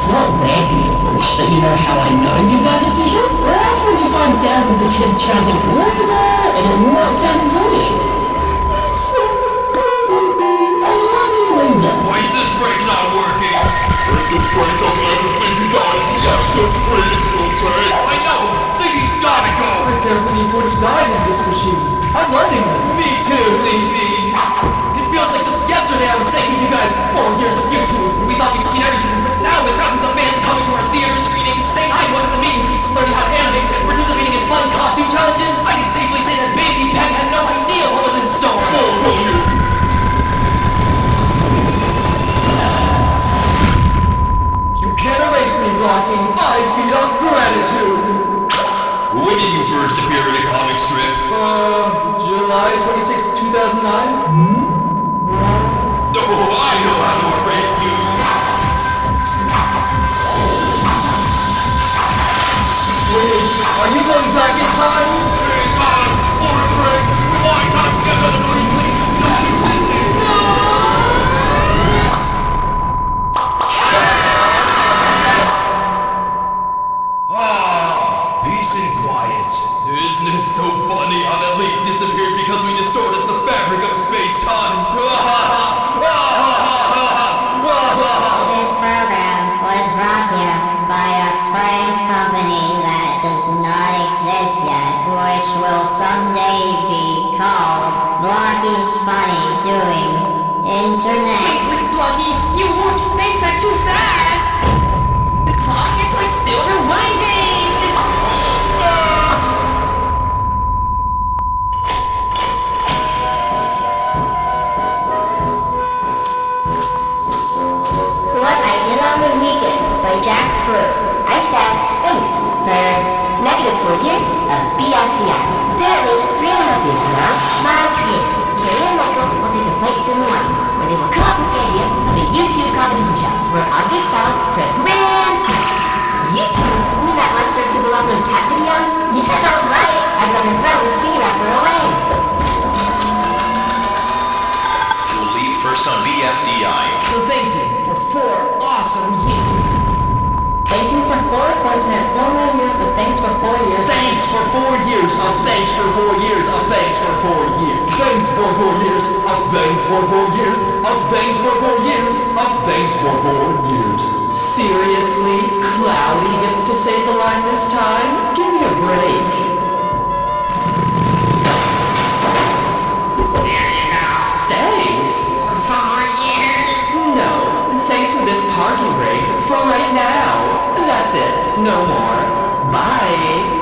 So very beautiful. But you know how I know you guys are special? Where else would you find thousands of kids chanting loser and not counting bullying? I love you, loser. Why is this brake not working? This brake doesn't have the thing you got. Yes, this brake is still tight. I know! Ziggy's gotta go! Be careful before you die in this machine. I'm learning them. Me too, Lee. It feels like just yesterday I was thanking you guys for 4 years of YouTube. We thought we'd seen everything, but now with thousands of fans coming to our theater screenings, saying hi to us in the meeting groups, learning how to animate, and participating in fun costume challenges, I can safely say that Baby Peg had no idea what was in store. You can't erase me, Blocking. I feed off gratitude. When did you first appear in a comic strip? July 26, 2009? No, I know how to erase you! Wait, are you going back in time? Hey guys, for a break! My time to get another league is not existing! Peace and quiet. Isn't it so funny how that leak disappeared because we distorted the fabric of space-time? This program was brought to you by a prank company that does not exist yet, which will someday be called Blocky's Funny Doings Internet. Wait, Blocky, you warped space-time too fast! The clock is like still rewinding! What I Did on the Weekend by Jack Fruit. I said thanks for -4 years of BFDI. Apparently, 3.5 years from now, my creators, Carrie and Michael, will take a flight to Milwaukee, where they will come up with the idea of a YouTube competition show where objects found for a grand prize. YouTube? You mean that website where people upload cat videos? Yeah, right! I've got my friend with Skinny Rapper away. You'll leave first on BFDI. So thank you for 4 awesome years. Thank you for 4 fortunate 4 more years of thanks for 4 years. Thanks for 4 years of thanks for 4 years of thanks for 4 years. Thanks for 4 years of thanks for 4 years of thanks for 4 years of thanks for 4 years. Seriously? Cloudy gets to say the line this time? Give me a break. There you go. Thanks. 4 years. No, thanks for this parking break for right now. That's it. No more. Bye.